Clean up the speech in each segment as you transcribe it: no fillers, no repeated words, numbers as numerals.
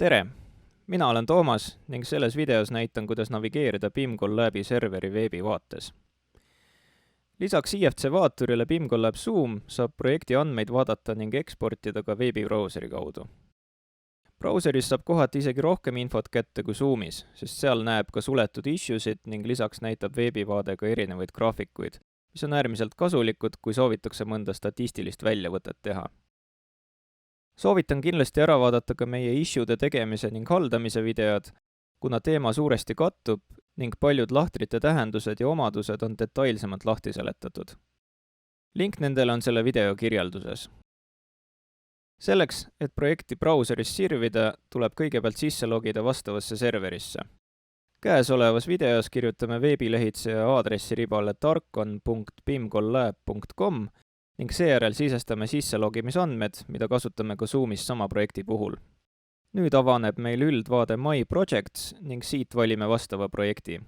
Tere! Mina olen Toomas ning selles videos näitan, kuidas navigeerida BIM-Collabi serveri veebivaates. Lisaks IFC vaaturile BIM-Collab Zoom saab projekti andmeid vaadata ning eksportida ka veebibrauseri kaudu. Brauseris saab kohati isegi rohkem infot kätte kui Zoomis, sest seal näeb ka suletud issuesid ning lisaks näitab veebivaade ka erinevaid graafikuid, mis on äärmiselt kasulikud, kui soovitakse mõnda statistilist väljavõtet teha. Soovitan kindlasti ära vaadata ka meie issuede tegemise ning haldamise videod, kuna teema suuresti kattub ning paljud lahtrite tähendused ja omadused on detailsemalt lahti seletatud. Link nendele on selle video kirjelduses. Selleks, et projekti brauseris sirvida, tuleb kõigepealt sisse logida vastavasse serverisse. Käesolevas videos kirjutame veebilehitseja aadressiribale tarkon.bimcollab.com ning seejärel sisestame sisselogimisandmed, mida kasutame ka Zoomis sama projekti puhul. Nüüd avaneb meil üldvaade My Projects ning siit valime vastava projekti.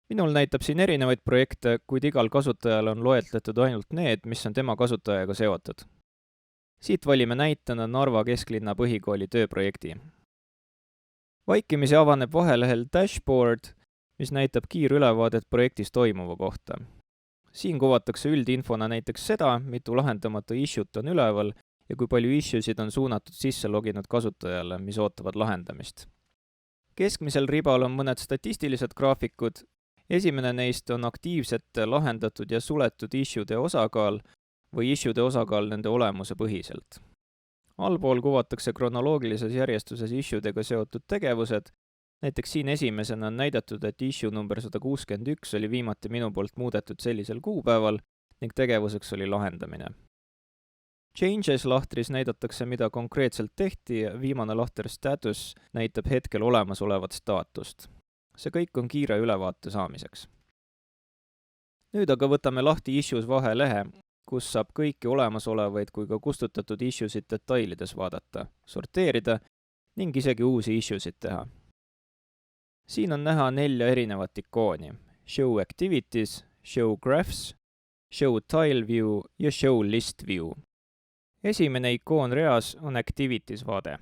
Minul näitab siin erinevaid projekte, kuid igal kasutajal on loetletud ainult need, mis on tema kasutajaga seotud. Siit valime näitena Narva kesklinna põhikooli tööprojekti. Vaikimisi avaneb vahelehel Dashboard, mis näitab kiirülevaadet projektis toimuva kohta. Siin kuvatakse üldinfona näiteks seda, mitu lahendamata issue't on üleval ja kui palju issuesid on suunatud sisse loginud kasutajale, mis ootavad lahendamist. Keskmisel ribal on mõned statistilised graafikud. Esimene neist on aktiivsete, lahendatud ja suletud issuede osakaal või issuede osakaal nende olemuse põhiselt. Allpool kuvatakse kronoloogilises järjestuses issuedega seotud tegevused. Näiteks siin esimesena on näidatud, et issue number 161 oli viimati minu poolt muudetud sellisel kuupäeval ning tegevuseks oli lahendamine. Changes lahtris näidatakse, mida konkreetselt tehti ja viimane lahter status näitab hetkel olemasolevat staatust. See kõik on kiire ülevaate saamiseks. Nüüd aga võtame lahti issues vahelehe, kus saab kõiki olemasolevaid kui ka kustutatud issuesid detailides vaadata, sorteerida ning isegi uusi issuesid teha. Siin on näha 4 erinevat ikooni: Show Activities, Show Graphs, Show Tile View ja Show List View. Esimene ikoon reas on Activities vaade.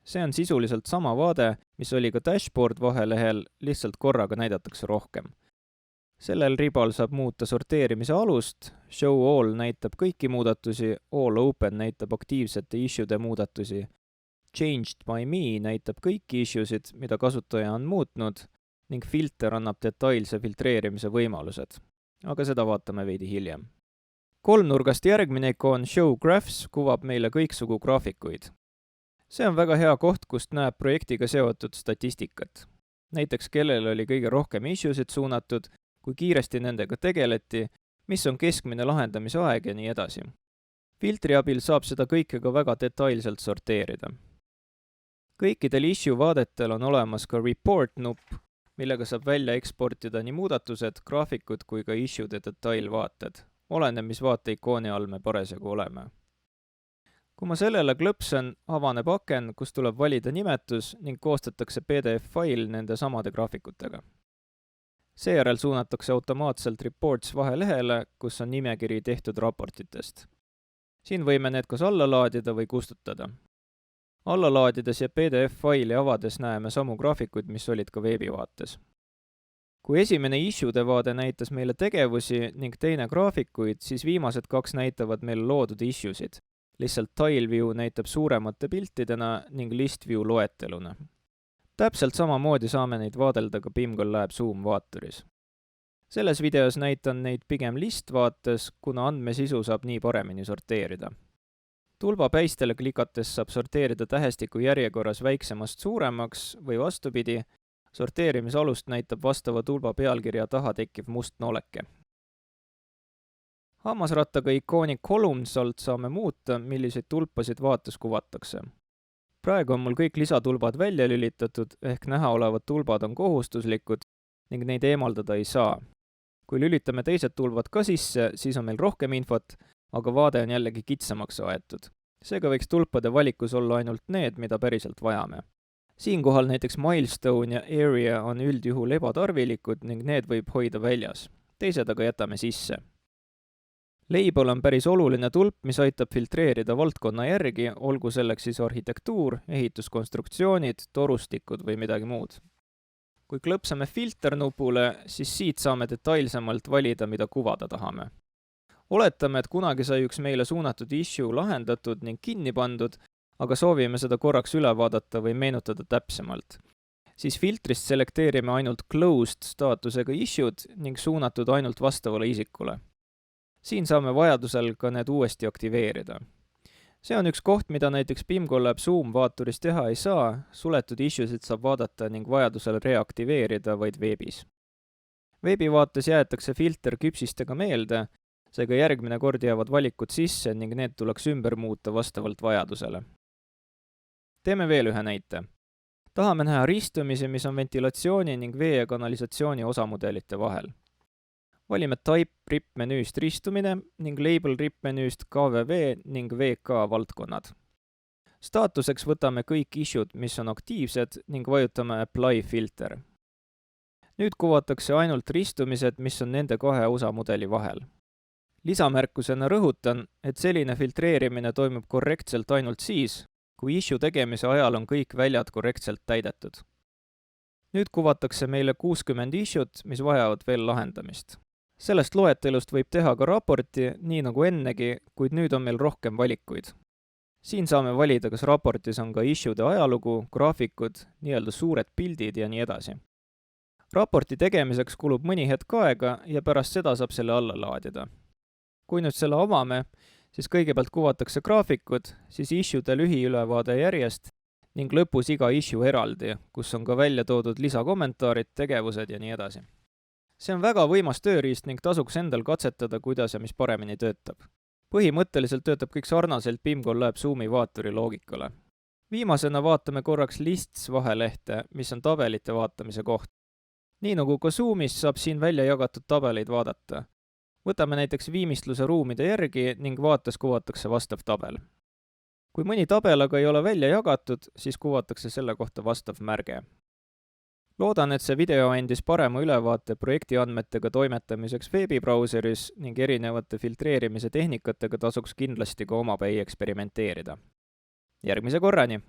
See on sisuliselt sama vaade, mis oli ka Dashboard vahelehel, lihtsalt korraga näidatakse rohkem. Sellel ribal saab muuta sorteerimise alust, Show All näitab kõiki muudatusi, All Open näitab aktiivsete issuede muudatusi, Changed by Me näitab kõiki issuesid, mida kasutaja on muutnud ning filter annab detailse filtreerimise võimalused, aga seda vaatame veidi hiljem. Kolmnurgast järgmine ikoon Show Graphs kuvab meile kõiksugu graafikuid. See on väga hea koht, kust näeb projektiga seotud statistikat. Näiteks kellele oli kõige rohkem issuesid suunatud, kui kiiresti nendega tegeleti, mis on keskmine lahendamise aeg ja nii edasi. Filtri abil saab seda kõike ka väga detailselt sorteerida. Kõikidel issue vaadetel on olemas ka Report nupp, millega saab välja eksportida nii muudatused, graafikud kui ka issuede detailvaated. Oleneb, mis vaateikooni all me parasjagu oleme. Kui ma sellele klõpsan, avaneb aken, kus tuleb valida nimetus ning koostatakse PDF-fail nende samade graafikutega. Seejärel suunatakse automaatselt Reports vahelehele, kus on nimekiri tehtud raportitest. Siin võime need kas alla laadida või kustutada. Alla laadides ja PDF-faili avades näeme samu graafikuid, mis olid ka veebivaates. Kui esimene issuede vaade näitas meile tegevusi ning teine graafikuid, siis viimased 2 näitavad meile loodud issuesid. Lihtsalt Tile View näitab suuremate piltidena ning List View loeteluna. Täpselt samamoodi saame neid vaadelda ka BIM-Collab Zoom vaaturis. Selles videos näitan neid pigem listvaates, kuna andmesisu saab nii paremini sorteerida. Tulbapäistele klikates saab sorteerida tähestiku järjekorras väiksemast suuremaks või vastupidi, sorteerimisalust näitab vastava tulba pealkirja taha tekkiv must nooleke. Hammasrattaga ikooni Columns alt saame muuta, milliseid tulpasid vaates kuvatakse. Praegu on mul kõik lisatulbad välja lülitatud, ehk näha olevad tulbad on kohustuslikud ning neid eemaldada ei saa. Kui lülitame teised tulbad ka sisse, siis on meil rohkem infot, aga vaade on jällegi kitsamaks aetud. Seega võiks tulpade valikus olla ainult need, mida päriselt vajame. Siinkohal näiteks Milestone ja Area on üldjuhul ebatarvilikud ning need võib hoida väljas. Teised aga jätame sisse. Label on päris oluline tulp, mis aitab filtreerida valdkonna järgi, olgu selleks siis arhitektuur, ehituskonstruktsioonid, torustikud või midagi muud. Kui klõpsame filter nupule, siis siit saame detailsemalt valida, mida kuvada tahame. Oletame, et kunagi sai üks meile suunatud issue lahendatud ning kinni pandud, aga soovime seda korraks üle vaadata või meenutada täpsemalt. Siis filtrist selekteerime ainult closed staatusega issued ning suunatud ainult vastavale isikule. Siin saame vajadusel ka need uuesti aktiveerida. See on üks koht, mida näiteks BIM-Collab Zoom vaaturis teha ei saa, suletud issuesid saab vaadata ning vajadusel reaktiveerida vaid veebis. Veebivaates jäetakse filter küpsistega meelde, seega järgmine kord jäävad valikud sisse ning need tuleks ümber muuta vastavalt vajadusele. Teeme veel ühe näite. Tahame näha ristumisi, mis on ventilatsiooni ning vee- ja kanalisatsiooni osamudelite vahel. Valime Type RIP-menüüst ristumine ning Label RIP-menüüst KVV ning VK valdkonnad. Staatuseks võtame kõik issued, mis on aktiivsed ning vajutame Apply filter. Nüüd kuvatakse ainult ristumised, mis on nende kahe osamudeli vahel. Lisamärkusena rõhutan, et selline filtreerimine toimub korrektselt ainult siis, kui issue tegemise ajal on kõik väljad korrektselt täidetud. Nüüd kuvatakse meile 60 issued, mis vajavad veel lahendamist. Sellest loetelust võib teha ka raporti, nii nagu ennegi, kuid nüüd on meil rohkem valikuid. Siin saame valida, kas raportis on ka issuede ajalugu, graafikud, nii-öelda suured pildid ja nii edasi. Raporti tegemiseks kulub mõni hetk aega ja pärast seda saab selle alla laadida. Kui nüüd selle avame, siis kõigepealt kuvatakse graafikud, siis issuede lühiülevaade järjest ning lõpus iga issue eraldi, kus on ka välja toodud lisakommentaarid, tegevused ja nii edasi. See on väga võimas tööriist ning tasuks endal katsetada, kuidas ja mis paremini töötab. Põhimõtteliselt töötab kõik sarnaselt BIM-Collab Zoomi vaaturi loogikale. Viimasena vaatame korraks lists vahelehte, mis on tabelite vaatamise koht. Nii nagu ka Zoomis saab siin välja jagatud tabeleid vaadata. Võtame näiteks viimistluse ruumide järgi ning vaates kuvatakse vastav tabel. Kui mõni tabel aga ei ole välja jagatud, siis kuvatakse selle kohta vastav märge. Loodan, et see video andis parema ülevaate projekti andmetega toimetamiseks veebibrauseris ning erinevate filtreerimise tehnikatega tasuks kindlasti ka omapäi eksperimenteerida. Järgmise korrani!